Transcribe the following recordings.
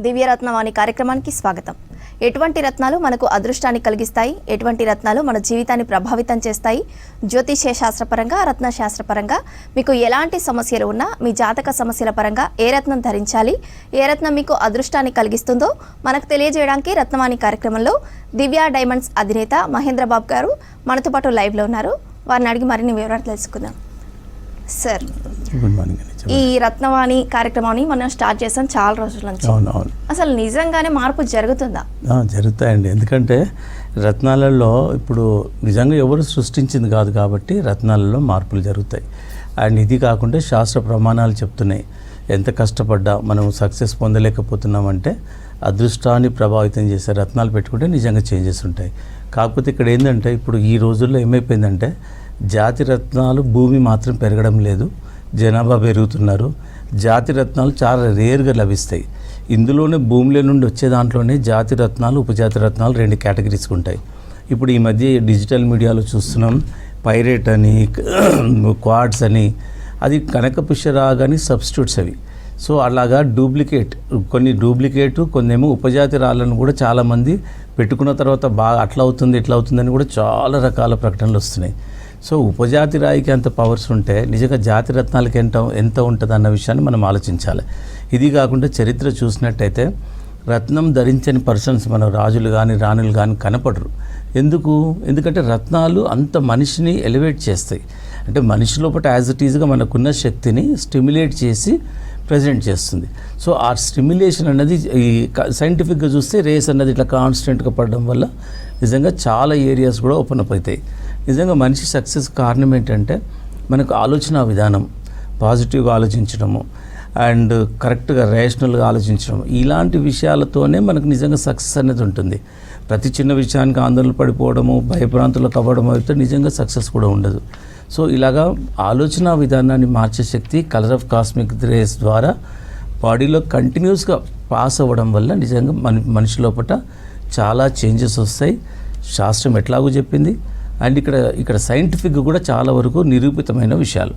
దివ్యరత్నవాణి కార్యక్రమానికి స్వాగతం. ఎటువంటి రత్నాలు మనకు అదృష్టాన్ని కలిగిస్తాయి, ఎటువంటి రత్నాలు మన జీవితాన్ని ప్రభావితం చేస్తాయి, జ్యోతిష్య శాస్త్రపరంగా, రత్న శాస్త్రపరంగా మీకు ఎలాంటి సమస్యలు ఉన్నా, మీ జాతక సమస్యల పరంగా ఏ రత్నం ధరించాలి, ఏ రత్నం మీకు అదృష్టాన్ని కలిగిస్తుందో మనకు తెలియజేయడానికి రత్నవాణి కార్యక్రమంలో దివ్య డైమండ్స్ అధినేత మహేంద్ర బాబు గారు మనతో పాటు లైవ్లో ఉన్నారు. వారిని అడిగి మరిన్ని వివరాలు తెలుసుకుందాం. Sir, good morning. ఈ రత్నవాణి కార్యక్రమాన్ని మనం స్టార్ట్ చేసాం చాలా రోజుల నుంచి. అవునవును. అసలు నిజంగానే మార్పు జరుగుతుందా? జరుగుతాయండి. ఎందుకంటే రత్నాలలో ఇప్పుడు నిజంగా ఎవరు సృష్టించింది కాదు కాబట్టి రత్నాలలో మార్పులు జరుగుతాయి. అండ్ ఇది కాకుండా శాస్త్ర ప్రమాణాలు చెప్తున్నాయి, ఎంత కష్టపడ్డా మనం సక్సెస్ పొందలేకపోతున్నామంటే అదృష్టాన్ని ప్రభావితం చేసే రత్నాలు పెట్టుకుంటే నిజంగా చేంజెస్ ఉంటాయి. కాకపోతే ఇక్కడ ఏంటంటే ఇప్పుడు ఈ రోజుల్లో ఏమైపోయిందంటే జాతి రత్నాలు భూమి మాత్రం పెరగడం లేదు, జనాభా పెరుగుతున్నారు. జాతి రత్నాలు చాలా రేర్గా లభిస్తాయి. ఇందులోనే భూమిలో నుండి వచ్చే దాంట్లోనే జాతి రత్నాలు, ఉపజాతి రత్నాలు రెండు కేటగిరీస్కి ఉంటాయి. ఇప్పుడు ఈ మధ్య డిజిటల్ మీడియాలో చూస్తున్నాం, పైరేట్ అని, క్వాడ్స్ అని, అది కనకపుష్యరాగని సబ్స్టిట్యూట్స్ అవి. సో అలాగా కొన్ని డూప్లికేటు కొన్నేమో ఉపజాతి రాళ్ళను కూడా చాలామంది పెట్టుకున్న తర్వాత బాగా అట్లా అవుతుంది ఇట్లా అవుతుందని కూడా చాలా రకాల ప్రకటనలు వస్తున్నాయి. సో ఉపజాతి రాయికి అంత పవర్స్ ఉంటే నిజంగా జాతి రత్నాలకి ఎంత ఉంటుంది అన్న విషయాన్ని మనం ఆలోచించాలి. ఇది కాకుండా చరిత్ర చూసినట్టయితే రత్నం ధరించని పర్సన్స్ మన రాజులు కానీ రాణులు కానీ కనపడరు. ఎందుకంటే రత్నాలు అంత మనిషిని ఎలివేట్ చేస్తాయి. అంటే మనిషి లోపల యాజ్ ఇట్ ఈజ్గా మనకున్న శక్తిని స్టిమ్యులేట్ చేసి ప్రజెంట్ చేస్తుంది. సో ఆ స్టిమ్యులేషన్ అన్నది ఈ సైంటిఫిక్గా చూస్తే రేస్ అన్నది ఇట్లా కాన్స్టెంట్గా పడడం వల్ల నిజంగా చాలా ఏరియాస్ కూడా ఓపెన్ అప్ అవుతాయి. నిజంగా మనిషి సక్సెస్ కారణం ఏంటంటే మనకు ఆలోచన విధానం, పాజిటివ్గా ఆలోచించడము అండ్ కరెక్ట్గా రేషనల్గా ఆలోచించడం, ఇలాంటి విషయాలతోనే మనకు నిజంగా సక్సెస్ అనేది ఉంటుంది. ప్రతి చిన్న విషయానికి ఆందోళన పడిపోవడము, భయభ్రాంతులకు అవ్వడం అయితే నిజంగా సక్సెస్ కూడా ఉండదు. సో ఇలాగా ఆలోచన విధానాన్ని మార్చే శక్తి కలర్ ఆఫ్ కాస్మిక్ రేస్ ద్వారా బాడీలో కంటిన్యూస్గా పాస్ అవ్వడం వల్ల నిజంగా మనిషి లోపల చాలా చేంజెస్ వస్తాయి. శాస్త్రం ఎట్లాగో చెప్పింది అండ్ ఇక్కడ సైంటిఫిక్గా కూడా చాలా వరకు నిరూపితమైన విషయాలు.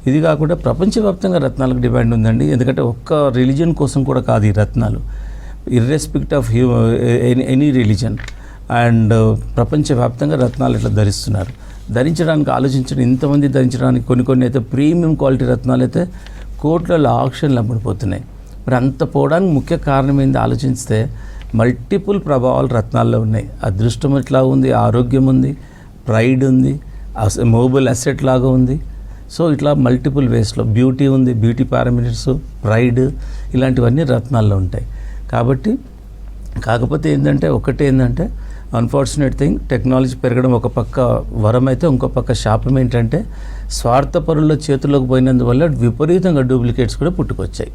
ఇది కాకుండా ప్రపంచవ్యాప్తంగా రత్నాలకు డిమాండ్ ఉందండి. ఎందుకంటే ఒక్క రిలీజన్ కోసం కూడా కాదు ఈ రత్నాలు, ఇర్రెస్పెక్ట్ ఆఫ్ ఎనీ రిలీజన్. అండ్ ప్రపంచవ్యాప్తంగా రత్నాలు ఇట్లా ధరిస్తున్నారు. ధరించడానికి ఆలోచించడం, ఇంతమంది ధరించడానికి కొన్ని అయితే ప్రీమియం క్వాలిటీ రత్నాలు అయితే కోట్లలో ఆక్షన్లు అమ్ముడిపోతున్నాయి. మరి అంత పోవడానికి ముఖ్య కారణం ఏంది ఆలోచిస్తే మల్టిపుల్ ప్రభావాలు రత్నాల్లో ఉన్నాయి. అదృష్టం ఎట్లా ఉంది, ఆరోగ్యం ఉంది, ప్రైడ్ ఉంది, మూవబుల్ అసెట్ లాగా ఉంది. సో ఇట్లా మల్టిపుల్ వేస్లో బ్యూటీ ఉంది, బ్యూటీ పారామీటర్స్, ప్రైడ్, ఇలాంటివన్నీ రత్నాల్లో ఉంటాయి. కాకపోతే ఏంటంటే అన్ఫార్చునేట్ థింగ్, టెక్నాలజీ పెరగడం ఒక పక్క వరం అయితే ఇంకో పక్క శాపం ఏంటంటే స్వార్థపరుల చేతుల్లోకి పోయినందువల్ల విపరీతంగా డూప్లికేట్స్ కూడా పుట్టుకొచ్చాయి.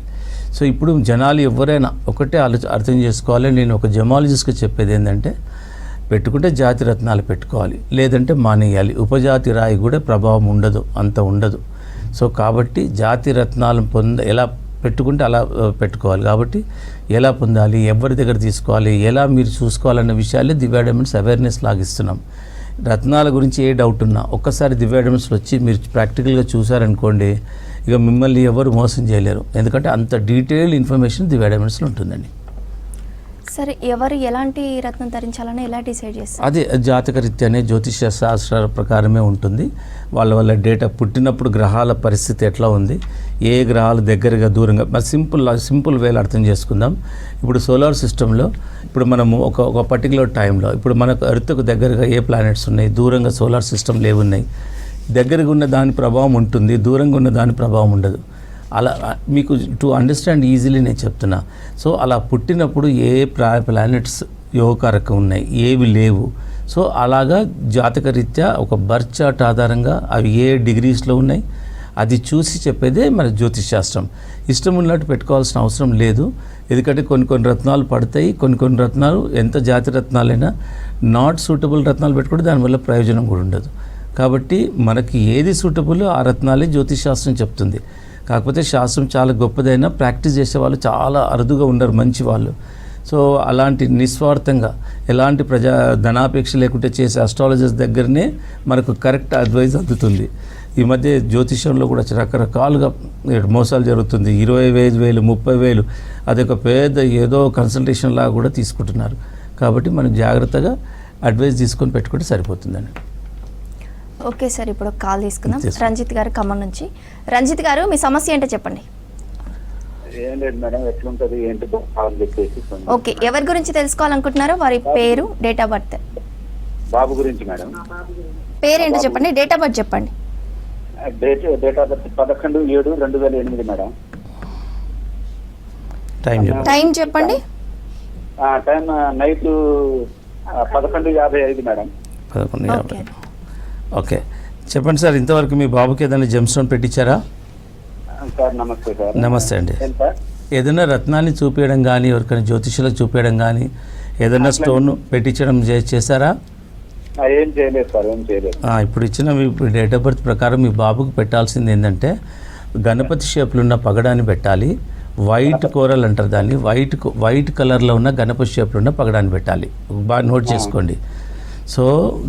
సో ఇప్పుడు జనాలు ఎవరైనా ఒకటే అర్థం చేసుకోవాలి. నేను ఒక జమాలజిస్ట్గా చెప్పేది ఏంటంటే పెట్టుకుంటే జాతి రత్నాలు పెట్టుకోవాలి, లేదంటే మానేయాలి. ఉపజాతి రాయి కూడా ప్రభావం అంత ఉండదు. సో కాబట్టి జాతి రత్నాలను ఎలా పెట్టుకుంటే అలా పెట్టుకోవాలి. కాబట్టి ఎలా పొందాలి, ఎవరి దగ్గర తీసుకోవాలి, ఎలా మీరు చూసుకోవాలన్న విషయాలే దివ్య డైమండ్స్ అవేర్నెస్ లాగిస్తున్నాం. రత్నాల గురించి ఏ డౌట్ ఉన్నా ఒక్కసారి దివ్య డైమండ్స్లో వచ్చి మీరు ప్రాక్టికల్గా చూసారనుకోండి, ఇక మిమ్మల్ని ఎవరు మోసం చేయలేరు. ఎందుకంటే అంత డీటెయిల్డ్ ఇన్ఫర్మేషన్ దివ్య డైమండ్స్లో ఉంటుందండి. సరే, ఎవరు ఎలాంటి రత్నం ధరించాలని ఎలా డిసైడ్ చేస్తారు? అదే జాతక రీత్యానే జ్యోతిష శాస్త్రాల ప్రకారమే ఉంటుంది. వాళ్ళ డేటా పుట్టినప్పుడు గ్రహాల పరిస్థితి ఎట్లా ఉంది, ఏ గ్రహాలు దగ్గరగా దూరంగా, మరి సింపుల్ వేలు అర్థం చేసుకుందాం. ఇప్పుడు సోలార్ సిస్టంలో ఇప్పుడు మనము ఒక పర్టికులర్ టైంలో ఇప్పుడు మనకు ఎర్త్కు దగ్గరగా ఏ ప్లానెట్స్ ఉన్నాయి, దూరంగా సోలార్ సిస్టంలు ఏమున్నాయి, దగ్గరగా ఉన్న దాని ప్రభావం ఉంటుంది, దూరంగా ఉన్న దాని ప్రభావం ఉండదు. అలా మీకు టు అండర్స్టాండ్ ఈజీలీ నేను చెప్తున్నా. సో అలా పుట్టినప్పుడు ఏ ప్లానెట్స్ యోగకారకం ఉన్నాయి, ఏవి లేవు. సో అలాగా జాతక రీత్యా ఒక బర్త్ చార్ట్ ఆధారంగా అవి ఏ డిగ్రీస్లో ఉన్నాయి అది చూసి చెప్పేదే మన జ్యోతిష్ శాస్త్రం. ఇష్టం ఉన్నట్టు పెట్టుకోవాల్సిన అవసరం లేదు. ఎందుకంటే కొన్ని రత్నాలు పడతాయి, కొన్ని రత్నాలు ఎంత జాతి రత్నాలైనా నాట్ సూటబుల్ రత్నాలు పెట్టుకుంటే దానివల్ల ప్రయోజనం కూడా ఉండదు. కాబట్టి మనకి ఏది సూటబుల్ ఆ రత్నాలే జ్యోతిష్ శాస్త్రం చెప్తుంది. కాకపోతే శాస్త్రం చాలా గొప్పదైనా ప్రాక్టీస్ చేసేవాళ్ళు చాలా అరుదుగా ఉండరు, మంచి వాళ్ళు. సో అలాంటి నిస్వార్థంగా ఎలాంటి ధనాపేక్ష లేకుంటే చేసే అస్ట్రాలజర్స్ దగ్గరనే మనకు కరెక్ట్ అడ్వైజ్ అందుతుంది. ఈ మధ్య జ్యోతిష్యంలో కూడా రకరకాలుగా మోసాలు జరుగుతుంది. 25,000 30,000 అదొక పెద్ద ఏదో కన్సల్టేషన్ లాగా కూడా తీసుకుంటున్నారు. కాబట్టి మనం జాగ్రత్తగా అడ్వైస్ తీసుకొని పెట్టుకుంటే సరిపోతుందండి. ఓకే సార్, ఇప్పుడు కాల్ తీసుకుందాం. రంజిత్ గారు ఖమ్మం నుంచి. రంజిత్ గారు, మీ సమస్య ఏంటో చెప్పండి. ఏం లేదు మేడం, ఎట్లుంటది ఏంటి కావాలి చెప్పేసి. ఓకే, ఎవరి గురించి తెలుసుకోవాలనుకుంటున్నారో వారి పేరు, డేట్ ఆఫ్ బర్త్. బాబు గురించి మేడం. పేరేంటో చెప్పండి, డేట్ ఆఫ్ బర్త్ చెప్పండి. Date of birth 11/7/2008 madam. Time చెప్పండి. Time night 11:55 madam. 11:50. ఓకే, చెప్పండి సార్. ఇంతవరకు మీ బాబుకి ఏదైనా జెమ్ స్టోన్ పెట్టించారా? సార్ నమస్తే సార్. నమస్తే అండి. ఏం సార్? ఏదైనా రత్నాన్ని చూపించడం కానీ, ఎవరికైనా జ్యోతిష్యులకు చూపించడం కానీ, ఏదైనా స్టోన్ పెట్టించడం చేశారా? ఏం చేయలేదు సార్, ఏం చేయలేదు. ఇప్పుడు ఇచ్చిన మీ డేట్ ఆఫ్ బర్త్ ప్రకారం మీ బాబుకి పెట్టాల్సింది ఏంటంటే గణపతి షేప్లో ఉన్న పగడాన్ని పెట్టాలి. వైట్ కోరల్ అంటారు దాన్ని. వైట్ కలర్లో ఉన్న గణపతి షేప్లో ఉన్న పగడాన్ని పెట్టాలి. బాగా నోట్ చేసుకోండి. సో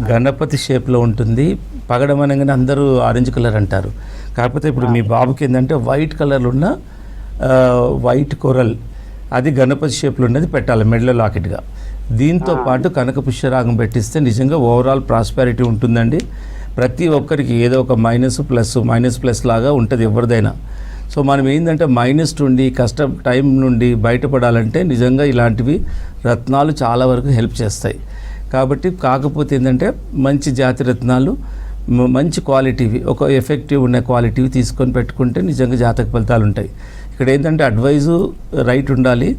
గణపతి షేప్లో ఉంటుంది. పగడం అనగానే అందరూ ఆరెంజ్ కలర్ అంటారు. కాకపోతే ఇప్పుడు మీ బాబుకి ఏంటంటే వైట్ కలర్లో ఉన్న వైట్ కోరల్, అది గణపతి షేప్లో ఉన్నది పెట్టాలి మెడలో లాకెట్గా. దీంతో పాటు కనక పుష్యరాగం పెట్టిస్తే నిజంగా ఓవరాల్ ప్రాస్పారిటీ ఉంటుందండి. ప్రతి ఒక్కరికి ఏదో ఒక మైనస్ ప్లస్ లాగా ఉంటుంది ఎవరిదైనా. సో మనం ఏంటంటే మైనస్ నుండి కష్టం టైం నుండి బయటపడాలంటే నిజంగా ఇలాంటివి రత్నాలు చాలా వరకు హెల్ప్ చేస్తాయి. కాబట్టి కాకపోతే ఏంటంటే మంచి జాతి రత్నాలు, మంచి క్వాలిటీవి, ఒక ఎఫెక్టివ్ ఉన్న క్వాలిటీవి తీసుకొని పెట్టుకుంటే నిజంగా జాతక ఫలితాలు ఉంటాయి. ఇక్కడ ఏంటంటే అడ్వైజు రైట్ ఉండాలి,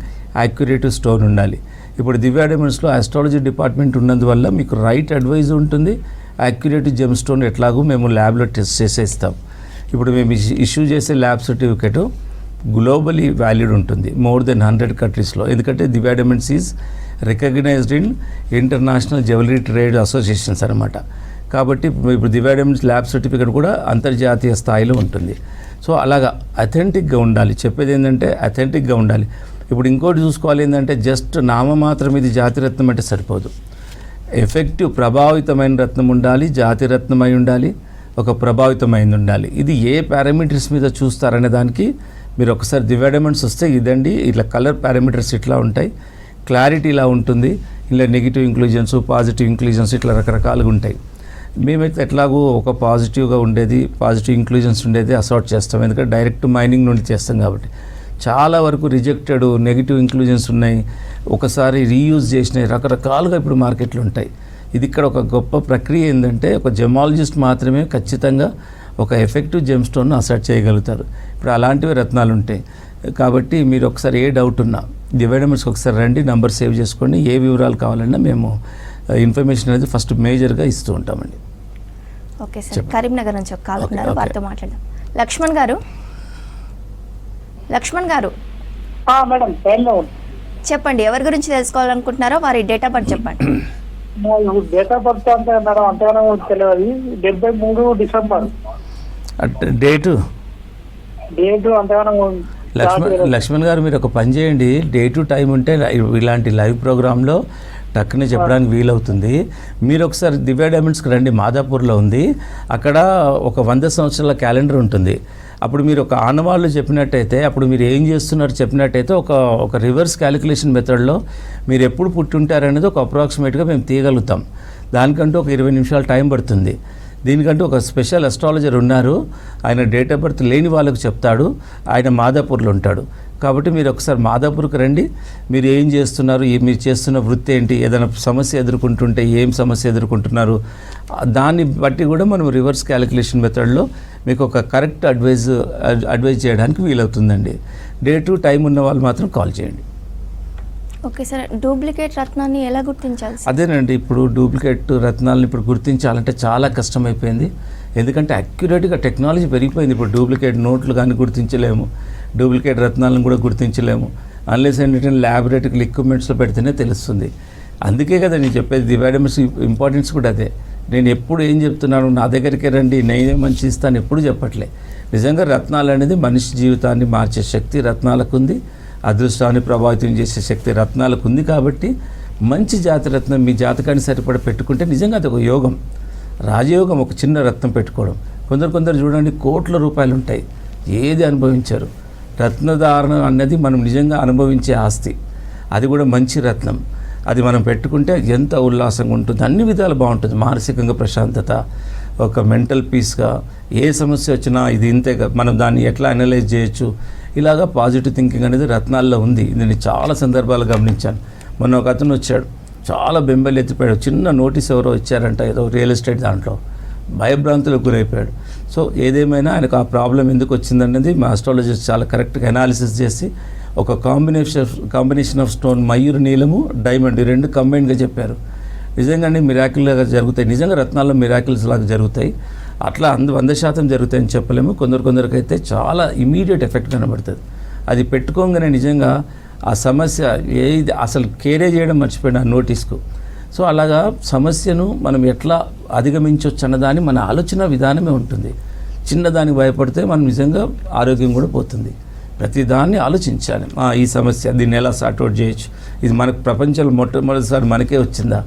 యాక్యురేటివ్ స్టోన్ ఉండాలి. ఇప్పుడు దివ్య డైమండ్స్లో ఆస్ట్రాలజీ డిపార్ట్మెంట్ ఉన్నందువల్ల మీకు రైట్ అడ్వైజ్ ఉంటుంది. యాక్యురేటివ్ జెమ్ స్టోన్ ఎట్లాగూ మేము ల్యాబ్లో టెస్ట్ చేసేస్తాం. ఇప్పుడు మేము ఇష్యూ చేసే ల్యాబ్ సర్టిఫికేట్ గ్లోబలీ వ్యాలిడ్ ఉంటుంది, మోర్ దెన్ 100 కంట్రీస్లో. ఎందుకంటే Divya Diamonds is recognized in international jewellery trade associations అనమాట. కాబట్టి ఇప్పుడు దివ్య డైమండ్స్ ల్యాబ్ సర్టిఫికేట్ కూడా అంతర్జాతీయ స్థాయిలో ఉంటుంది. సో అలాగా అథెంటిక్గా ఉండాలి. చెప్పేది ఏంటంటే అథెంటిక్గా ఉండాలి. ఇప్పుడు ఇంకోటి చూసుకోవాలి ఏంటంటే జస్ట్ నామమాత్రం ఇది జాతిరత్నం అంటే సరిపోదు. ఎఫెక్టివ్ ప్రభావితమైన రత్నం ఉండాలి, జాతిరత్నమై ఉండాలి, ఒక ప్రభావితమైంది ఉండాలి. ఇది ఏ పారామీటర్స్ మీద చూస్తారనే దానికి మీరు ఒకసారి దివ్య డైమండ్స్ వస్తే ఇదండి, ఇట్లా కలర్ పారామీటర్స్ ఇట్లా ఉంటాయి, క్లారిటీ ఇలా ఉంటుంది, ఇలా నెగిటివ్ ఇంక్లూజన్స్, పాజిటివ్ ఇంక్లూజన్స్ ఇట్లా రకరకాలుగా ఉంటాయి. మేమైతే ఎట్లాగూ ఒక పాజిటివ్గా ఉండేది, పాజిటివ్ ఇంక్లూజన్స్ ఉండేది అసార్ట్ చేస్తాం. ఎందుకంటే డైరెక్ట్ మైనింగ్ నుండి చేస్తాం కాబట్టి. చాలా వరకు రిజెక్టెడ్ నెగిటివ్ ఇంక్లూజన్స్ ఉన్నాయి, ఒకసారి రీయూజ్ చేసినవి రకరకాలుగా ఇప్పుడు మార్కెట్లో ఉంటాయి. ఇది ఇక్కడ ఒక గొప్ప ప్రక్రియ ఏంటంటే ఒక జెమాలజిస్ట్ మాత్రమే ఖచ్చితంగా ఒక ఎఫెక్టివ్ జెమ్ స్టోన్ను అసార్ట్ చేయగలుగుతారు. ఇప్పుడు అలాంటివి రత్నాలు ఉంటాయి. కాబట్టి మీరు ఒకసారి ఏ డౌట్ ఉన్నా దివ్య డైమండ్స్కి ఒకసారి రండి, నంబర్ సేవ్ చేసుకోండి. ఏ వివరాలు కావాలన్నా మేము ఇన్ఫర్మేషన్ అనేది ఫస్ట్ మేజర్గా ఇస్తూ ఉంటామండి. ఓకే సార్, కరీంనగర్ నుంచి ఒక కాల్ ఉన్నారు, వారితో మాట్లాడదాం. లక్ష్మణ్ గారు మేడం చెప్పండి, ఎవరి గురించి తెలుసుకోవాలనుకుంటున్నారో వారి డేట్ ఆఫ్ బర్త్ చెప్పండి. డేట్ ఆఫ్ బర్త్ అంటే మేడం అంతగానో తెలియదు. 73 డిసెంబర్. డేటు అంతగానో. లక్ష్మణ్ గారు మీరు ఒక పని చేయండి, డేటు టైం ఉంటే ఇలాంటి లైవ్ ప్రోగ్రాంలో టక్కునే చెప్పడానికి వీలవుతుంది. మీరు ఒకసారి దివ్య డైమండ్స్కి రండి, మాదాపూర్లో ఉంది. అక్కడ ఒక 100 సంవత్సరాల క్యాలెండర్ ఉంటుంది. అప్పుడు మీరు ఒక ఆనవాళ్ళు చెప్పినట్టయితే, అప్పుడు మీరు ఏం చేస్తున్నారు చెప్పినట్టయితే ఒక రివర్స్ క్యాలిక్యులేషన్ మెథడ్లో మీరు ఎప్పుడు పుట్టుంటారనేది ఒక అప్రాక్సిమేట్గా మేము తీయగలుగుతాం. దానికంటూ ఒక 20 నిమిషాలు టైం పడుతుంది. దీనికంటూ ఒక స్పెషల్ అస్ట్రాలజర్ ఉన్నారు, ఆయన డేట్ ఆఫ్ బర్త్ లేని వాళ్ళకు చెప్తాడు. ఆయన మాదాపూర్లో ఉంటాడు. కాబట్టి మీరు ఒకసారి మాదాపూర్కి రండి. మీరు ఏం చేస్తున్నారు, మీరు చేస్తున్న వృత్తి ఏంటి, ఏదైనా సమస్య ఎదుర్కొంటుంటే ఏం సమస్య ఎదుర్కొంటున్నారు, దాన్ని బట్టి కూడా మనం రివర్స్ క్యాలిక్యులేషన్ మెథడ్లో మీకు ఒక కరెక్ట్ అడ్వైజ్ చేయడానికి వీలవుతుందండి. డేటు టైం ఉన్న వాళ్ళు మాత్రం కాల్ చేయండి. ఓకే సార్, డూప్లికేట్ రత్నాన్ని ఎలా గుర్తించాలి? అదేనండి, ఇప్పుడు డూప్లికేట్ రత్నాలను ఇప్పుడు గుర్తించాలంటే చాలా కష్టమైపోయింది. ఎందుకంటే అక్యురేట్గా టెక్నాలజీ పెరిగిపోయింది. ఇప్పుడు డూప్లికేట్ నోట్లు కానీ గుర్తించలేము, డూప్లికేట్ రత్నాలను కూడా గుర్తించలేము. అన్లెస్ ఏంటంటే ల్యాబొరేటరీ ఎక్విప్మెంట్స్లో పెడితేనే తెలుస్తుంది. అందుకే కదా నేను చెప్పేది, దివ్య డైమండ్స్ ఇంపార్టెన్స్ కూడా అదే. నేను ఎప్పుడు ఏం చెప్తున్నాను, నా దగ్గరికి రండి, నేనే మంచి ఇస్తాను ఎప్పుడు చెప్పట్లే. నిజంగా రత్నాలు అనేది మనిషి జీవితాన్ని మార్చే శక్తి రత్నాలకు ఉంది, అదృష్టాన్ని ప్రభావితం చేసే శక్తి రత్నాలకు ఉంది. కాబట్టి మంచి జాతి రత్నం మీ జాతకాన్ని సరిపడ పెట్టుకుంటే నిజంగా అది ఒక యోగం, రాజయోగం. ఒక చిన్న రత్నం పెట్టుకోవడం కొందరు చూడండి కోట్ల రూపాయలు ఉంటాయి, ఏది అనుభవించారు. రత్నధారణ అన్నది మనం నిజంగా అనుభవించే ఆస్తి, అది కూడా మంచి రత్నం. అది మనం పెట్టుకుంటే ఎంత ఉల్లాసంగా ఉంటుంది, అన్ని విధాలు బాగుంటుంది. మానసికంగా ప్రశాంతత, ఒక మెంటల్ పీస్గా, ఏ సమస్య వచ్చినా ఇది ఇంతే, మనం దాన్ని ఎట్లా అనలైజ్ చేయొచ్చు, ఇలాగా పాజిటివ్ థింకింగ్ అనేది రత్నాల్లో ఉంది. ఇది నేను చాలా సందర్భాలు గమనించాను. మొన్న ఒక అతను వచ్చాడు, చాలా బెంబెలు ఎత్తిపోయాడు. చిన్న నోటీస్ ఎవరో ఇచ్చారంట, ఏదో రియల్ ఎస్టేట్ దాంట్లో, భయభ్రాంతులకు గురైపోయాడు. సో ఏదేమైనా ఆయనకు ఆ ప్రాబ్లం ఎందుకు వచ్చిందనేది మా ఆస్ట్రాలజిస్ట్ చాలా కరెక్ట్గా అనాలిసిస్ చేసి ఒక కాంబినేషన్ ఆఫ్ స్టోన్, మయూర్ నీలము, డైమండ్, ఈ రెండు కంబైన్డ్గా చెప్పారు. నిజంగానే మిరాకిల్గా జరుగుతాయి. నిజంగా రత్నాల్లో మిరాకిల్స్ లాగా జరుగుతాయి. అట్లా 100% జరుగుతాయని చెప్పలేము. కొందరికైతే చాలా ఇమీడియట్ ఎఫెక్ట్ కనబడుతుంది. అది పెట్టుకోగానే నిజంగా ఆ సమస్య ఏది అసలు కేరే చేయడం మర్చిపోయిన ఆ నోటీస్కు. సో అలాగా సమస్యను మనం ఎట్లా అధిగమించవచ్చు అన్నదాన్ని మన ఆలోచన విధానమే ఉంటుంది. చిన్నదానికి భయపడితే మనం నిజంగా ఆరోగ్యం కూడా పోతుంది. ప్రతిదాన్ని ఆలోచించాలి. ఈ సమస్య దీన్ని ఎలా సార్ట్అవుట్ చేయొచ్చు, ఇది మనకు ప్రపంచంలో మొట్టమొదటిసారి మనకే వచ్చిందా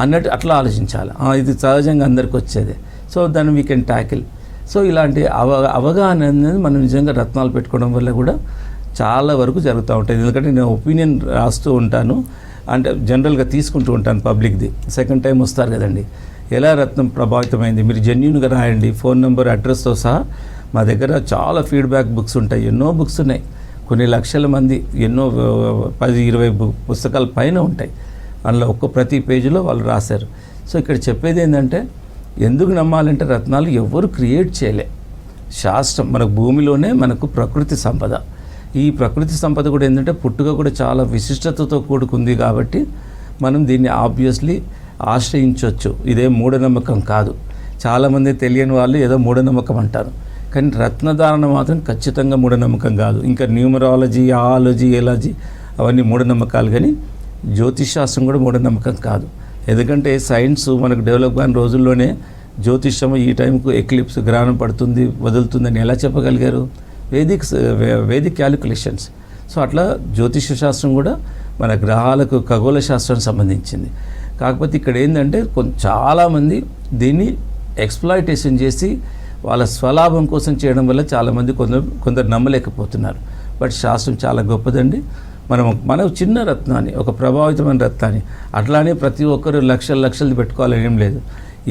అన్నట్టు అట్లా ఆలోచించాలి. ఇది సహజంగా అందరికి వచ్చేదే. సో దాన్ని వీ కెన్ ట్యాకిల్. సో ఇలాంటి అవగాహన అనేది మనం నిజంగా రత్నాలు పెట్టుకోవడం వల్ల కూడా చాలా వరకు జరుగుతూ ఉంటుంది. ఎందుకంటే నేను ఒపీనియన్ రాస్తూ ఉంటాను, అంటే జనరల్గా తీసుకుంటూ ఉంటాను పబ్లిక్ది. సెకండ్ టైం వస్తారు కదండి, ఎలా రత్నం ప్రభావితమైంది మీరు జెన్యూన్గా రాయండి, ఫోన్ నెంబర్, అడ్రస్తో సహా. మా దగ్గర చాలా ఫీడ్బ్యాక్ బుక్స్ ఉంటాయి, ఎన్నో బుక్స్ ఉన్నాయి. కొన్ని లక్షల మంది, ఎన్నో 10-20 పుస్తకాల పైన ఉంటాయి. అందులో ప్రతి పేజీలో వాళ్ళు రాశారు. సో ఇక్కడ చెప్పేది ఏంటంటే, ఎందుకు నమ్మాలంటే రత్నాలు ఎవ్వరు క్రియేట్ చేయలే. శాస్త్రం, మనకు భూమిలోనే మనకు ప్రకృతి సంపద. ఈ ప్రకృతి సంపద కూడా ఏంటంటే పుట్టుక కూడా చాలా విశిష్టతతో కూడుకుంది. కాబట్టి మనం దీన్ని ఆబ్వియస్లీ ఆశ్రయించవచ్చు. ఇదే మూఢనమ్మకం కాదు. చాలామంది తెలియని వాళ్ళు ఏదో మూఢనమ్మకం అంటారు, కానీ రత్నధారణ మాత్రం ఖచ్చితంగా మూఢనమ్మకం కాదు. ఇంకా న్యూమరాలజీ, ఆలజీ, ఎలాజీ అవన్నీ మూఢనమ్మకాలు, కానీ జ్యోతిషాస్త్రం కూడా మూఢనమ్మకం కాదు. ఎందుకంటే సైన్స్ మనకు డెవలప్ కాని రోజుల్లోనే జ్యోతిష్యం ఈ టైంకు ఎక్లిప్స్, గ్రహణం పడుతుంది, వదులుతుందని ఎలా చెప్పగలిగారు? Vedic calculations. సో అట్లా జ్యోతిష శాస్త్రం కూడా మన గ్రహాలకు, ఖగోళ శాస్త్రానికి సంబంధించింది. కాకపోతే ఇక్కడ ఏంటంటే చాలామంది దీన్ని ఎక్స్ప్లాయిటేషన్ చేసి వాళ్ళ స్వలాభం కోసం చేయడం వల్ల చాలామంది కొందరు నమ్మలేకపోతున్నారు. బట్ శాస్త్రం చాలా గొప్పదండి. మనం చిన్న రత్నాన్ని, ఒక ప్రభావితమైన రత్నాన్ని, అట్లానే ప్రతి ఒక్కరు లక్షలు పెట్టుకోవాలని ఏం లేదు.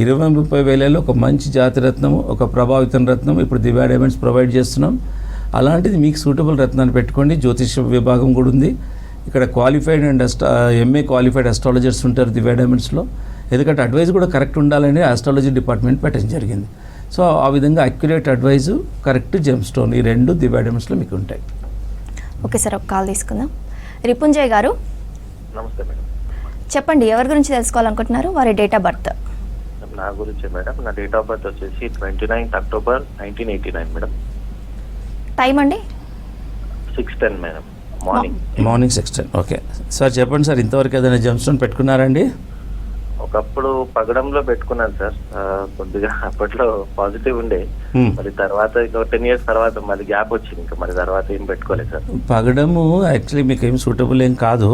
20-30 వేలలో ఒక మంచి జాతి రత్నము, ఒక ప్రభావితం రత్నం ఇప్పుడు దివ్య డైమండ్స్ ప్రొవైడ్ చేస్తున్నాం. అలాంటిది మీకు సూటబుల్ రత్నాన్ని పెట్టుకోండి. జ్యోతిష విభాగం కూడా ఉంది ఇక్కడ. Qualified and MA qualified astrologers ఉంటారు దివ్య డైమండ్స్లో. ఎందుకంటే అడ్వైజ్ కూడా కరెక్ట్ ఉండాలని ఆస్ట్రాలజీ డిపార్ట్మెంట్ పెట్టడం జరిగింది. సో ఆ విధంగా accurate advice, correct gem stone, ఈ రెండు దివ్య డైమండ్స్లో మీకు ఉంటాయి. ఓకే సార్, ఒక కాల్ తీసుకుందాం. రిపుంజయ్ గారు నమస్తే మేడం. చెప్పండి, ఎవరి గురించి తెలుసుకోవాలనుకుంటున్నారు? వారి డేట్ ఆఫ్ బర్త్. నా గురించి మేడం, నా డేట్ ఆఫ్ బర్త్ వచ్చేసి 29 అక్టోబర్ 1989 మేడం. టైం అండి? 6:10 మేడం, మార్నింగ్ 6:10. ఓకే సార్, చెప్పండి సార్, ఇంతవరకు ఏదైనా జెమ్ స్టోన్ పెట్టుకున్నారండి? ఒకప్పుడు పగడంలో పెట్టుకున్నాను సార్. కొద్దిగా అప్పట్లో పాజిటివ్ ఉండే, మరి తర్వాత 10 years తర్వాత మళ్ళీ గ్యాప్ వచ్చింది. ఇంకా మరి తర్వాత ఏం పెట్టుకోలేదు సార్. పగడము యాక్చువల్లీ మీకు ఏం సూటబుల్ ఏం కాదు.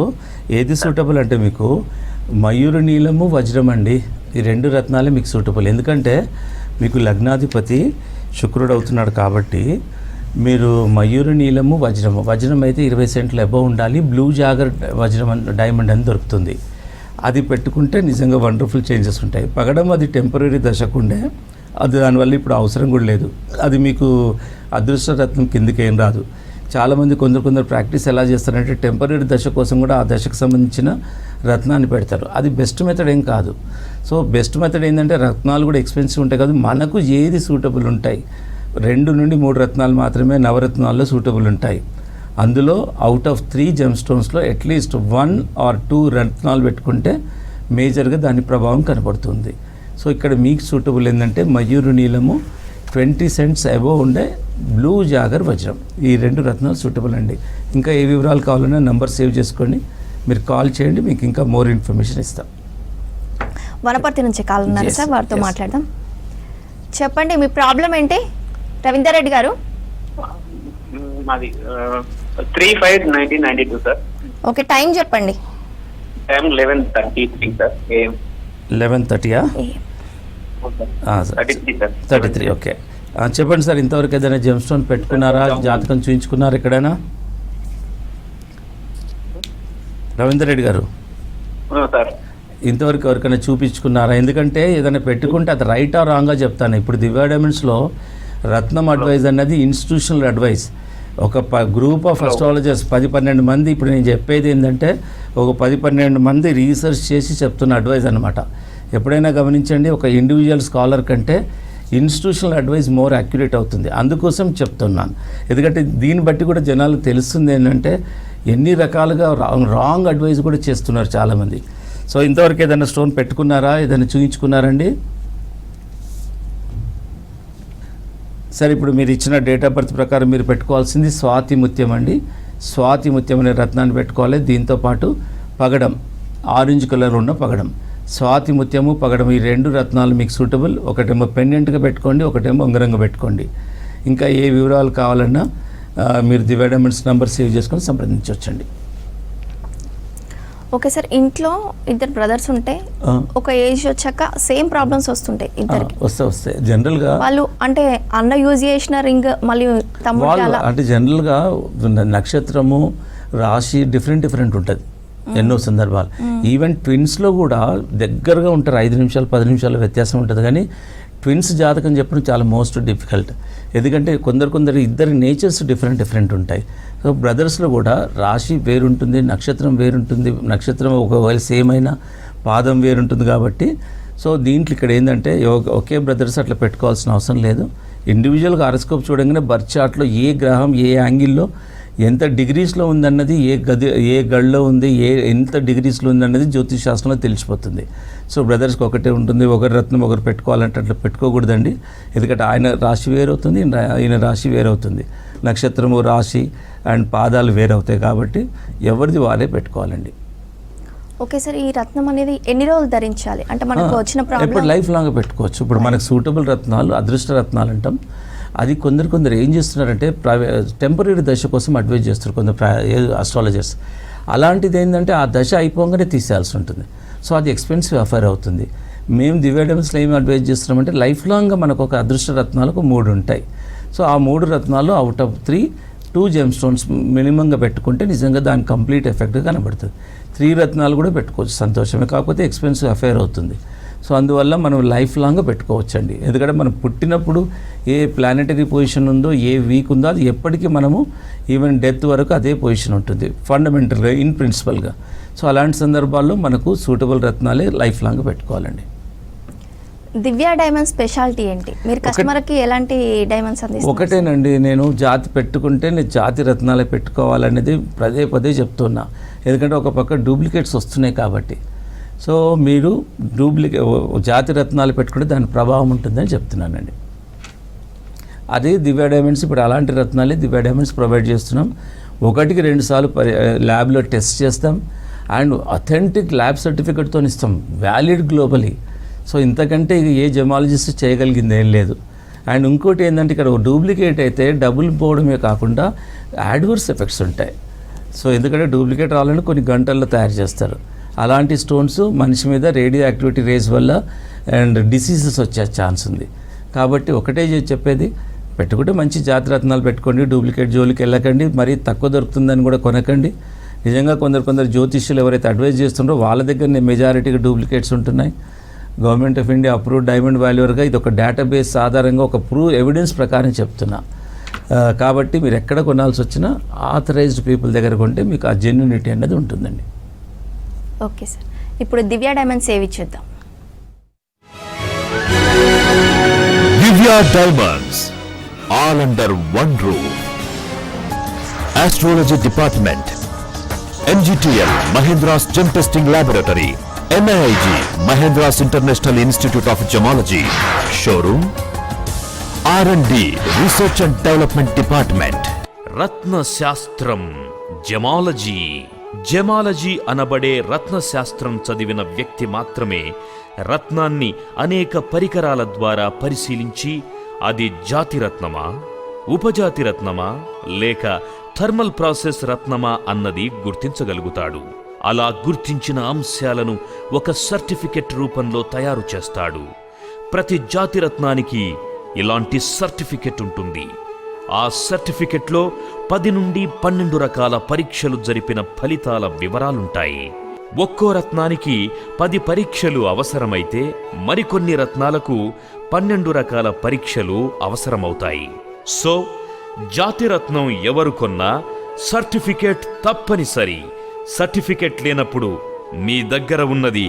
ఏది సూటబుల్ అంటే మీకు మయూర నీలము, వజ్రం అండి. ఈ రెండు రత్నాలే మీకు సూటబుల్. ఎందుకంటే మీకు లగ్నాధిపతి శుక్రుడు అవుతున్నాడు కాబట్టి మీరు మయూర నీలము, వజ్రం అయితే 20 సెంట్లు అబవ్ ఉండాలి. బ్లూ జాగర్ వజ్రం డైమండ్ అని దొరుకుతుంది. అది పెట్టుకుంటే నిజంగా వండర్ఫుల్ చేంజెస్ ఉంటాయి. పగడం అది టెంపరీ దశకుండే, అది దానివల్ల ఇప్పుడు అవసరం కూడా లేదు. అది మీకు అదృష్ట రత్నం కిందకి ఏం రాదు. చాలామంది కొందరు ప్రాక్టీస్ ఎలా చేస్తారంటే టెంపరీ దశ కోసం కూడా ఆ దశకు సంబంధించిన రత్నాన్ని పెడతారు. అది బెస్ట్ మెథడ్ ఏం కాదు. సో బెస్ట్ మెథడ్ ఏంటంటే రత్నాలు కూడా ఎక్స్పెన్సివ్ ఉంటాయి కాదు, మనకు ఏది సూటబుల్ ఉంటాయి. 2 నుండి 3 రత్నాలు మాత్రమే నవరత్నాల్లో సూటబుల్ ఉంటాయి. అందులో అవుట్ ఆఫ్ 3 జెమ్ స్టోన్స్లో అట్లీస్ట్ 1 or 2 రత్నాలు పెట్టుకుంటే మేజర్గా దాని ప్రభావం కనబడుతుంది. సో ఇక్కడ మీకు సూటబుల్ ఏంటంటే మయూరు నీలము, 20 cents అబోవ్ ఉండే బ్లూ జాగర్ వజ్రం, ఈ 2 రత్నాలు సూటబుల్ అండి. ఇంకా ఏ వివరాలు కావాలన్నా నంబర్ సేవ్ చేసుకోండి, మీరు కాల్ చేయండి, మీకు ఇంకా మోర్ ఇన్ఫర్మేషన్ ఇస్తాం. వనపర్తి నుంచి కాల్ ఉన్నారు సార్, వారితో మాట్లాడదాం. చెప్పండి, మీ ప్రాబ్లం ఏంటి? రవీందర్ రెడ్డి గారు. మాది 3/5/1992 సార్. ఓకే, టైం చెప్పండి. Time 11:33 sir. 11:30. 33 సార్. 33, ఓకే. చెప్పండి సార్, ఇంతవరకు ఏదైనా జెమ్ స్టోన్ పెట్టుకున్నారా, జాతకం చూయించుకున్నారా ఎక్కడైనా? రవీందర్ రెడ్డి గారు, సార్ ఇంతవరకు ఎవరికైనా చూపించుకున్నారా? ఎందుకంటే ఏదైనా పెట్టుకుంటే అది రైటా రాంగా చెప్తాను. ఇప్పుడు దివ్య డైమండ్స్లో రత్నం అడ్వైజ్ అన్నది ఇన్స్టిట్యూషనల్ అడ్వైస్. ఒక గ్రూప్ ఆఫ్ అస్ట్రాలజర్స్ 10-12 మంది, ఇప్పుడు నేను చెప్పేది ఏంటంటే ఒక 10-12 మంది రీసెర్చ్ చేసి చెప్తున్న అడ్వైజ్ అనమాట. ఎప్పుడైనా గమనించండి, ఒక ఇండివిజువల్ స్కాలర్ కంటే ఇన్స్టిట్యూషనల్ అడ్వైస్ మోర్ యాక్యురేట్ అవుతుంది. అందుకోసం చెప్తున్నాను. ఎందుకంటే దీన్ని బట్టి కూడా జనాలకు తెలుస్తుంది ఏంటంటే ఎన్ని రకాలుగా రాంగ్ అడ్వైస్ కూడా చేస్తున్నారు చాలామంది. సో ఇంతవరకు ఏదైనా స్టోన్ పెట్టుకున్నారా, ఏదైనా చూయించుకున్నారండి? సరే, ఇప్పుడు మీరు ఇచ్చిన డేట్ ఆఫ్ బర్త్ ప్రకారం మీరు పెట్టుకోవాల్సింది స్వాతి ముత్యం అండి. స్వాతి ముత్యం అనే రత్నాన్ని పెట్టుకోవాలి. దీంతోపాటు పగడం, ఆరెంజ్ కలర్ ఉన్న పగడం. స్వాతి ముత్యము, పగడం, ఈ 2 రత్నాలు మీకు సూటబుల్. ఒకటేమో పెండెంట్గా పెట్టుకోండి, ఒకటేమో ఉంగరంగా పెట్టుకోండి. ఇంకా ఏ వివరాలు కావాలన్నా మీరు దివ్య డైమండ్స్ నెంబర్ సేవ్ చేసుకొని సంప్రదించవచ్చండి. ఓకే సార్, ఇంట్లో 2 బ్రదర్స్ ఉంటే ఒక ఏజ్ వచ్చాక సేమ్ ప్రాబ్లమ్స్ వస్తుంటాయి ఇద్దరికి. వస్తాయి జనరల్గా. వాళ్ళు అంటే అన్న యూజ్ చేసిన రింగ్ మళ్ళీ తమ్ముడు అంటే జనరల్గా నక్షత్రము, రాశి డిఫరెంట్ ఉంటుంది ఎన్నో సందర్భాలు. ఈవెన్ ట్విన్స్లో కూడా దగ్గరగా ఉంటారు, 5 నిమిషాలు 10 నిమిషాల వ్యత్యాసం ఉంటుంది. కానీ ట్విన్స్ జాతకం చెప్పడం చాలా మోస్ట్ డిఫికల్ట్. ఎందుకంటే కొందరు ఇద్దరి నేచర్స్ డిఫరెంట్ ఉంటాయి. సో బ్రదర్స్లో కూడా రాశి వేరుంటుంది, నక్షత్రం వేరుంటుంది. నక్షత్రం ఒకవేళ సేమ్ అయినా పాదం వేరుంటుంది. కాబట్టి సో దీంట్లో ఇక్కడ ఏంటంటే ఒకే బ్రదర్స్ అట్లా పెట్టుకోవాల్సిన అవసరం లేదు. ఇండివిజువల్గా హారోస్కోప్ చూడగానే బర్త్ చార్ట్లో ఏ గ్రహం ఏ యాంగిల్లో ఎంత డిగ్రీస్లో ఉందన్నది, ఏ గడిలో ఉంది, ఎంత డిగ్రీస్లో ఉందన్నది జ్యోతిష్ శాస్త్రంలో తెలిసిపోతుంది. సో బ్రదర్స్కి ఒకటే ఉంటుంది. ఒకరి రత్నం ఒకరు పెట్టుకోవాలంటే అట్లా పెట్టుకోకూడదండి. ఎందుకంటే ఆయన రాశి వేరవుతుంది, ఈయన రాశి వేరవుతుంది. నక్షత్రము, రాశి అండ్ పాదాలు వేరవుతాయి. కాబట్టి ఎవరిది వారే పెట్టుకోవాలండి. ఓకే సార్, ఈ రత్నం అనేది ఎన్ని రోజులు ధరించాలి? అంటే మనకు వచ్చిన ప్రాబ్లం ఇప్పుడు లైఫ్ లాంగ్ పెట్టుకోవచ్చు. ఇప్పుడు మనకు సూటబుల్ రత్నాలు, అదృష్ట రత్నాలు అంటాం. అది కొందరు ఏం చేస్తున్నారంటే టెంపరీ దశ కోసం అడ్వైజ్ చేస్తారు కొందరు అస్ట్రాలజర్స్. అలాంటిది ఏంటంటే ఆ దశ అయిపోగానే తీసేయాల్సి ఉంటుంది. సో అది ఎక్స్పెన్సివ్ అఫైర్ అవుతుంది. మేము దివ్య డైమండ్స్లో ఏమి అడ్వైజ్ చేస్తున్నామంటే లైఫ్ లాంగ్గా మనకు ఒక అదృష్ట రత్నాలకు 3 ఉంటాయి. సో ఆ 3 రత్నాలు అవుట్ ఆఫ్ 3 2 జెమ్ స్టోన్స్ మినిమంగా పెట్టుకుంటే నిజంగా దాని కంప్లీట్ ఎఫెక్ట్ కనబడుతుంది. 3 రత్నాలు కూడా పెట్టుకోవచ్చు, సంతోషమే. కాకపోతే ఎక్స్పెన్సివ్ అఫైర్ అవుతుంది. సో అందువల్ల మనం లైఫ్ లాంగ్గా పెట్టుకోవచ్చండి. ఎందుకంటే మనం పుట్టినప్పుడు ఏ ప్లానెటరీ పొజిషన్ ఉందో, ఏ వీక్ ఉందో అది ఎప్పటికీ మనము ఈవెన్ డెత్ వరకు అదే పొజిషన్ ఉంటుంది ఫండమెంటల్గా, ఇన్ ప్రిన్సిపల్గా. సో అలాంటి సందర్భాల్లో మనకు సూటబుల్ రత్నాలే లైఫ్ లాంగ్ పెట్టుకోవాలండి. దివ్య డైమండ్ స్పెషాలిటీ ఏంటి? మీరు కస్టమర్కి ఎలాంటి డైమండ్స్ అందిస్తారు? ఒకటేనండి, నేను జాతి పెట్టుకుంటే నేను జాతి రత్నాలే పెట్టుకోవాలనేది పదే చెప్తున్నా. ఎందుకంటే ఒక పక్క డూప్లికేట్స్ వస్తున్నాయి కాబట్టి. సో మీరు జాతి రత్నాలు పెట్టుకుంటే దాని ప్రభావం ఉంటుందని చెప్తున్నానండి. అదే దివ్య డైమండ్స్, ఇప్పుడు అలాంటి రత్నాలే దివ్య డైమండ్స్ ప్రొవైడ్ చేస్తున్నాం. 1-2 సార్లు ల్యాబ్లో టెస్ట్ చేస్తాం అండ్ అథెంటిక్ ల్యాబ్ సర్టిఫికెట్తో ఇస్తాం, వ్యాలిడ్ గ్లోబలీ. సో ఇంతకంటే ఏ జెమాలజిస్ట్ చేయగలిగింది ఏం లేదు. అండ్ ఇంకోటి ఏంటంటే ఇక్కడ డూప్లికేట్ అయితే డబుల్ పోవడమే కాకుండా యాడ్వర్స్ ఎఫెక్ట్స్ ఉంటాయి. సో ఎందుకంటే డూప్లికేట్ రావాలని కొన్ని గంటల్లో తయారు చేస్తారు. అలాంటి స్టోన్స్ మనిషి మీద రేడియో యాక్టివిటీ రేస్ వల్ల అండ్ డిసీజెస్ వచ్చే ఛాన్స్ ఉంది. కాబట్టి ఒకటే చెప్పేది, పెట్టుకుంటే మంచి జాతి రత్నాలు పెట్టుకోండి, డూప్లికేట్ జోలికి వెళ్ళకండి, మరీ తక్కువ దొరుకుతుందని కూడా కొనకండి. నిజంగా కొందరు జ్యోతిష్యులు ఎవరైతే అడ్వైజ్ చేస్తున్నారో వాళ్ళ దగ్గర మెజారిటీగా డూప్లికేట్స్ ఉంటున్నాయి. Government of India approved diamond వాల్యూర్గా ఇది ఒక డేటాబేస్ ఆధారంగా ఒక ఎవిడెన్స్ ప్రకారం చెప్తున్నా. కాబట్టి మీరు ఎక్కడ కొనాల్సి వచ్చినా ఆథరైజ్డ్ పీపుల్ దగ్గర కొంటే మీకు ఆ జెన్యూనిటీ అనేది ఉంటుందండి. ఓకే సార్, ఇప్పుడు దివ్య డైమండ్ సేవ్ ఇచ్చేద్దాం. Divya Diamonds all under one roof. Astrology department, MGTL Mahendra's gem testing laboratory, NIIG Mahendra's international institute of gemmology showroom, R&D research and development department. రత్నశాస్త్రం జెమాలజీ. జెమాలజీ అనబడే రత్నశాస్త్రం చదివిన వ్యక్తి మాత్రమే రత్నాన్ని అనేక పరికరాల ద్వారా పరిశీలించి అది జాతి రత్నమా, ఉపజాతి రత్నమా లేక థర్మల్ ప్రాసెస్ రత్నమా అన్నది గుర్తించగలుగుతాడు. అలా గుర్తించిన అంశాలను ఒక సర్టిఫికెట్ రూపంలో తయారు చేస్తాడు. ప్రతి జాతిరత్నానికి ఇలాంటి సర్టిఫికెట్ ఉంటుంది. ఆ సర్టిఫికెట్లో 10 నుండి 12 రకాల పరీక్షలు జరిపిన ఫలితాల వివరాలుంటాయి. ఒక్కో రత్నానికి 10 పరీక్షలు అవసరమైతే మరికొన్ని రత్నాలకు 12 రకాల పరీక్షలు అవసరమవుతాయి. సో జాతిరత్నం ఎవరు కొన్నా సర్టిఫికెట్ తప్పనిసరి. సర్టిఫికెట్ లేనప్పుడు మీ దగ్గర ఉన్నది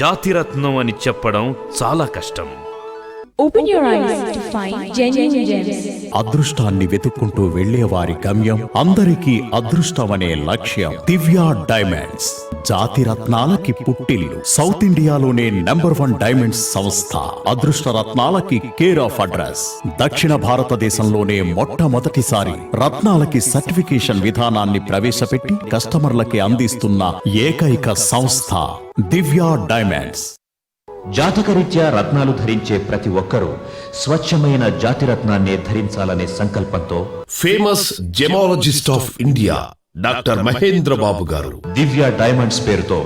జాతిరత్నం అని చెప్పడం చాలా కష్టం. Open your eyes to find genuine gems. అదృష్టాన్ని వెతుక్కుంటూ వెళ్లేవారి గమ్యం, అందరికీ అదృష్టమనే లక్ష్యం. దివ్య డైమండ్స్ జాతి రత్నాలకి పుట్టిల్లు. సౌత్ ఇండియాలోనే #1 డైమండ్స్ సంస్థ. అదృష్ట రత్నాలకి కేర్ ఆఫ్ అడ్రస్. దక్షిణ భారతదేశంలోనే మొట్టమొదటిసారి రత్నాలకి సర్టిఫికేషన్ విధానాన్ని ప్రవేశపెట్టి కస్టమర్లకి అందిస్తున్న ఏకైక సంస్థ దివ్య డైమండ్స్. జాతకరీత్యా రత్నాలు ధరించే ప్రతి ఒక్కరూ స్వచ్ఛమైన జాతిరత్నాన్నే ధరించాలనే సంకల్పంతో famous gemmologist of India doctor Mahendra Babu garu Divya diamonds పేరుతో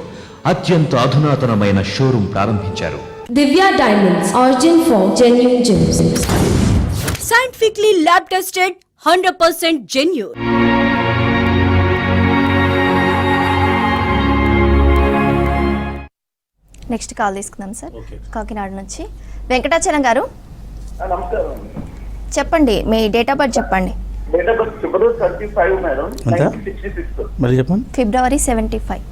అత్యంత అధునాతనమైన షోరూం ప్రారంభించారు. Divya Diamonds, origin for genuine gems. Scientifically lab tested, 100% genuine. Next call తీసుకుందాం సార్. కాకినాడ నుంచి వెంకటాచలం గారు నమస్కారం. చెప్పండి, మీ డేట్ ఆఫ్ బర్త్ చెప్పండి. Date of birth February 35 madam, ఎంత? 1966. మరి చెప్పండి. ఫిబ్రవరి 75.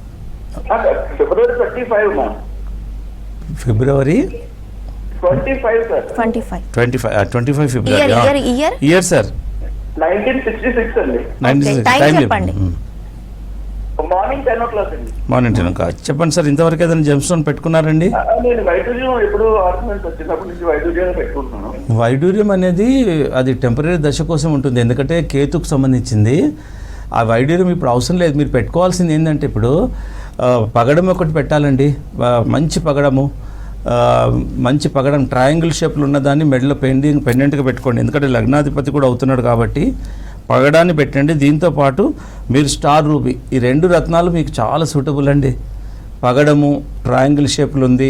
February 35 madam. ఫిబ్రవరి 25 సార్. 25. 25 ఫిబ్రవరి. ఇయర్ సార్ 1966 అండి. 96. టైం టైం చెప్పండి. మార్నింగ్ 10 o'clock అండి. Morning 10 o'clock. చెప్పండి సార్, ఇంతవరకు ఏదైనా జెమ్ స్టోన్ పెట్టుకున్నారండి? నేను వైడూర్యం ఎప్పుడు ఆర్నమెంట్స్ వచ్చినప్పటి నుంచి వైడూర్యం పెట్టుకుంటున్నాను. వైడూర్యం అనేది అది టెంపరీ దశ కోసం ఉంటుంది, ఎందుకంటే కేతుకు సంబంధించింది. ఆ వైడూర్యం ఇప్పుడు అవసరం లేదు. మీరు పెట్టుకోవాల్సింది ఏంటంటే ఇప్పుడు పగడం ఒకటి పెట్టాలండి. మంచి పగడము, మంచి పగడం ట్రయాంగిల్ షేప్లో ఉన్నదాన్ని మెడలో పెండెంట్గా పెట్టుకోండి, ఎందుకంటే లగ్నాధిపతి కూడా అవుతున్నాడు కాబట్టి పగడాన్ని పెట్టండి. దీంతో పాటు మీరు స్టార్ రూబీ, ఈ 2 రత్నాలు మీకు చాలా సూటబుల్ అండి. పగడము ట్రయాంగిల్ షేప్లో ఉంది,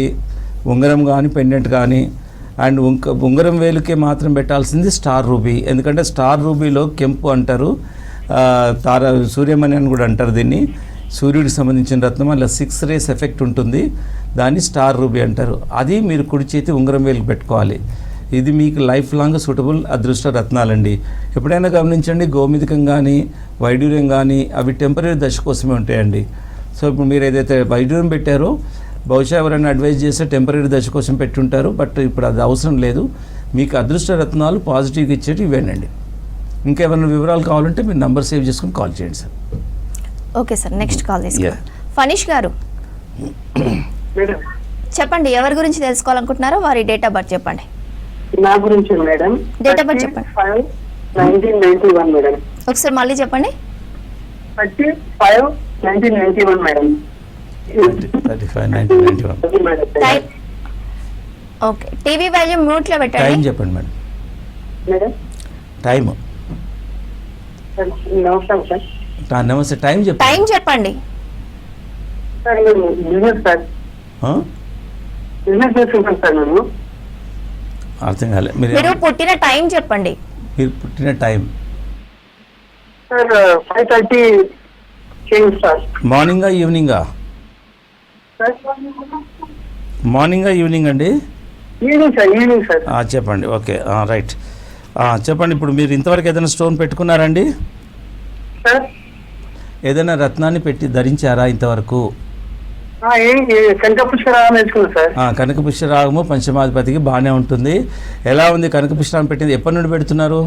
ఉంగరం కానీ పెండెంట్ కానీ. అండ్ ఉంగరం వేలుకే మాత్రం పెట్టాల్సింది స్టార్ రూబీ, ఎందుకంటే స్టార్ రూబీలో కెంపు అంటారు, సూర్యమణి అని కూడా అంటారు దీన్ని. సూర్యుడికి సంబంధించిన రత్నం, అలా 6 rays ఎఫెక్ట్ ఉంటుంది, దాన్ని స్టార్ రూబీ అంటారు. అది మీరు కుడి చేతి ఉంగరం వేలుకి పెట్టుకోవాలి. ఇది మీకు లైఫ్ లాంగ్ సూటబుల్ అదృష్ట రత్నాలండి. ఎప్పుడైనా గమనించండి, గోమిదికం కానీ వైడూర్యం కానీ అవి టెంపరీ దశ కోసమే ఉంటాయండి. సో ఇప్పుడు మీరు ఏదైతే వైడూర్యం పెట్టారో బహుశా ఎవరైనా అడ్వైజ్ చేస్తే టెంపరీ దశ కోసం పెట్టుంటారు, బట్ ఇప్పుడు అది అవసరం లేదు. మీకు అదృష్ట రత్నాలు పాజిటివ్గా ఇచ్చేవి ఇవేనండి. ఇంకేమైనా వివరాలు కావాలంటే మీరు నంబర్ సేవ్ చేసుకుని కాల్ చేయండి sir. Okay sir, next call తీసుకుందాం. ఫనీష్ గారు చెప్పండి, ఎవరి గురించి తెలుసుకోవాలనుకుంటున్నారో వారి డేట్ ఆఫ్ బర్త్ చెప్పండి. నా గురించి మేడం, డేట్ ఆఫ్ బర్త్ చెప్పండి. 1991 మేడం. ఒకసారి మళ్ళీ చెప్పండి. 35 1991 madam. 35 1991. Time okay. TV volume మ్యూట్లో టైం పెట్టండి. చెప్పండి మేడం. మేడం టైం నమస్కారం సార్. నమస్తే. టైం చెప్పండి. టైం చెప్పండి. సార్ నేను బిజినెస్ సార్ బిజినెస్ చేసుకుంటాను సార్. నేను అర్థం కాలే. మీరు పుట్టిన టైం చెప్పండి. మీరు పుట్టిన టైం సార్ 5:30 చేయండి సార్. మార్నింగా ఈవినింగా? మార్నింగా ఈవినింగ్ అండి? Evening sir. Evening sir. చెప్పండి. Okay, right. చెప్పండి, ఇప్పుడు మీరు ఇంతవరకు ఏదైనా స్టోన్ పెట్టుకున్నారండి? సార్ ఏదైనా రత్నాన్ని పెట్టి ధరించారా ఇంతవరకు? కనకపుష్కరాగం వేసుకున్నాను సార్. కనకపుష్కరాగము పంచమాధిపతికి బాగానే ఉంటుంది. ఎలా ఉంది కనకపుష్కరాగం పెట్టింది? ఎప్పటి నుండి పెడుతున్నారు?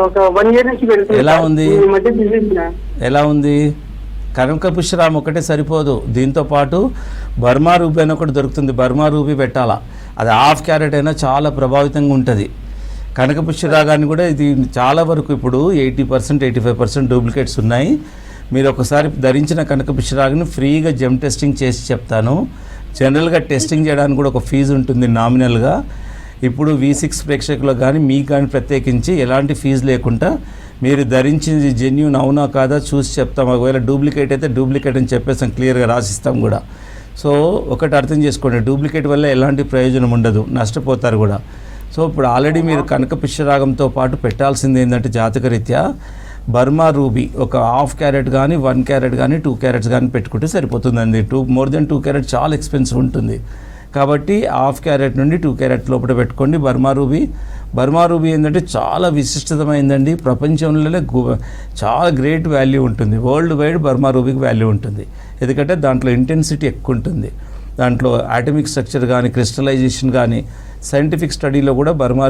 ఒక 1 year నుంచి పెడుతున్నాను. ఎలా ఉంది? ఈ మధ్య తీసేసిన. ఎలా ఉంది? కనకపుష్కరాగం ఒకటే సరిపోదు, దీంతో పాటు బర్మా రూబీ అని ఒకటి దొరుకుతుంది, బర్మా రూబీ పెట్టాలా. అది 1/2 carat అయినా చాలా ప్రభావితంగా ఉంటుంది. కనకపుష్కరాగాన్ని కూడా ఇది చాలా వరకు ఇప్పుడు 80% 85% డూప్లికేట్స్ ఉన్నాయి. మీరు ఒకసారి ధరించిన కనకపుష్కరాగిని ఫ్రీగా జెమ్ టెస్టింగ్ చేసి చెప్తాను. జనరల్గా టెస్టింగ్ చేయడానికి కూడా ఒక ఫీజు ఉంటుంది నామినల్గా. ఇప్పుడు V6 ప్రేక్షకులకు కానీ మీకు కానీ ప్రత్యేకించి ఎలాంటి ఫీజు లేకుండా మీరు ధరించింది జెన్యూన్ అవునా కాదా చూసి చెప్తాం. ఒకవేళ డూప్లికేట్ అయితే డూప్లికేట్ అని చెప్పేసాం, క్లియర్గా రాసిస్తాం కూడా. సో ఒకటి అర్థం చేసుకోండి, డూప్లికేట్ వల్ల ఎలాంటి ప్రయోజనం ఉండదు, నష్టపోతారు కూడా. సో ఇప్పుడు ఆల్రెడీ మీరు కనక పుష్యరాగంతో పాటు పెట్టాల్సింది ఏంటంటే జాతకరీత్యా బర్మా రూబీ ఒక 1/2 క్యారెట్ కానీ 1 క్యారెట్ కానీ 2 క్యారెట్స్ కానీ పెట్టుకుంటే సరిపోతుందండి. మోర్ దెన్ 2 క్యారెట్ చాలా ఎక్స్పెన్సివ్ ఉంటుంది కాబట్టి 1/2 క్యారెట్ నుండి 2 క్యారెట్ లోపల పెట్టుకోండి. బర్మా రూబీ ఏంటంటే చాలా విశిష్టమైందండి, ప్రపంచంలోనే చాలా గ్రేట్ వాల్యూ ఉంటుంది. వరల్డ్ వైడ్ బర్మా రూబీకి వాల్యూ ఉంటుంది, ఎందుకంటే దాంట్లో ఇంటెన్సిటీ ఎక్కువ ఉంటుంది. దాంట్లో ఆటమిక్ స్ట్రక్చర్ కానీ క్రిస్టలైజేషన్ కానీ సైంటిఫిక్ స్టడీలో కూడా బర్మా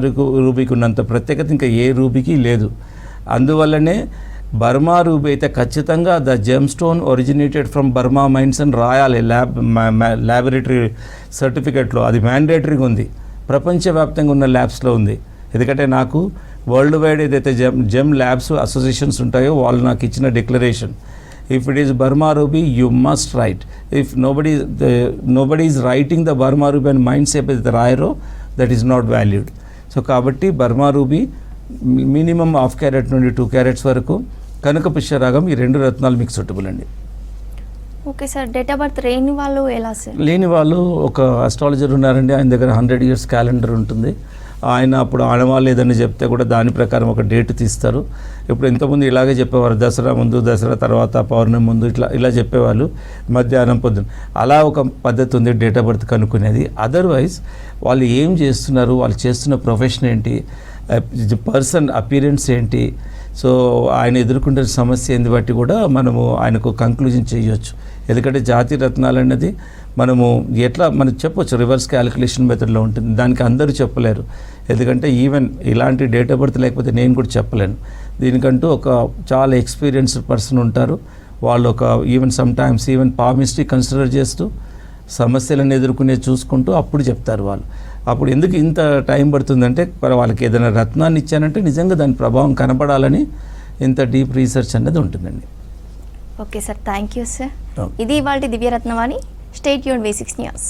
రూబీకి ఉన్నంత ప్రత్యేకత ఇంకా ఏ రూబీకి లేదు. అందువల్లనే బర్మా రూబీ అయితే ఖచ్చితంగా the gemstone originated from Burma mines అని రాయాలి ల్యాబొరేటరీ సర్టిఫికెట్లో. అది మ్యాండేటరీగా ఉంది, ప్రపంచవ్యాప్తంగా ఉన్న ల్యాబ్స్లో ఉంది. ఎందుకంటే నాకు వరల్డ్ వైడ్ ఏదైతే జెమ్ ల్యాబ్స్ అసోసియేషన్స్ ఉంటాయో వాళ్ళు నాకు ఇచ్చిన declaration, if it is Burma ruby you must write, if nobody is writing the Burma ruby అని మైండ్స్ ఏదైతే రాయరో that is not valued. So కాబట్టి బర్మా రూబీ మినిమం 1/2 క్యారెట్ నుండి 2 క్యారెట్స్ వరకు, కనక పుష్యరాగం, ఈ 2 రత్నాలు మీకు సూటబుల్ అండి. Okay sir, date of birth లేని వాళ్ళు ఎలా సార్? లేని వాళ్ళు ఒక అస్ట్రాలజర్ ఉన్నారండి, ఆయన దగ్గర 100 years క్యాలెండర్ ఉంటుంది. ఆయన అప్పుడు ఆడవాళ్ళు ఏదైనా చెప్తే కూడా దాని ప్రకారం ఒక డేట్ తీస్తారు. ఇప్పుడు ఇంతకుముందు ఇలాగే చెప్పేవారు, దసరా ముందు, దసరా తర్వాత, పౌర్ణమి ముందు, ఇలా చెప్పేవాళ్ళు, మధ్యాహ్నం పొద్దున. అలా ఒక పద్ధతి ఉంది డేట్ ఆఫ్ బర్త్ కనుక్కునేది. అదర్వైజ్ వాళ్ళు ఏం చేస్తున్నారు, వాళ్ళు చేస్తున్న ప్రొఫెషన్ ఏంటి, పర్సన్ అపీరెన్స్ ఏంటి, సో ఆయన ఎదుర్కొంటున్న సమస్య ఏంది బట్టి కూడా మనము ఆయనకు కంక్లూజన్ చేయొచ్చు. ఎందుకంటే జాతి రత్నాలు అన్నది మనము ఎట్లా మనం చెప్పొచ్చు, రివర్స్ క్యాలిక్యులేషన్ మెథడ్లో ఉంటుంది. దానికి అందరూ చెప్పలేరు, ఎందుకంటే ఈవెన్ ఇలాంటి డేట్ ఆఫ్ బర్త్ లేకపోతే నేను కూడా చెప్పలేను. దీనికంటూ ఒక చాలా ఎక్స్పీరియన్స్డ్ పర్సన్ ఉంటారు, వాళ్ళు ఒక even some times even palmistry consider చేస్తూ సమస్యలను ఎదుర్కొనే చూసుకుంటూ అప్పుడు చెప్తారు వాళ్ళు. అప్పుడు ఎందుకు ఇంత టైం పడుతుందంటే వాళ్ళకి ఏదైనా రత్నాన్ని ఇచ్చానంటే నిజంగా దాని ప్రభావం కనపడాలని ఇంత డీప్ రీసెర్చ్ అనేది ఉంటుందండి. Okay sir, thank you sir. ఇది ఇవాళ దివ్యరత్నవాణి. Stay tuned V6 news.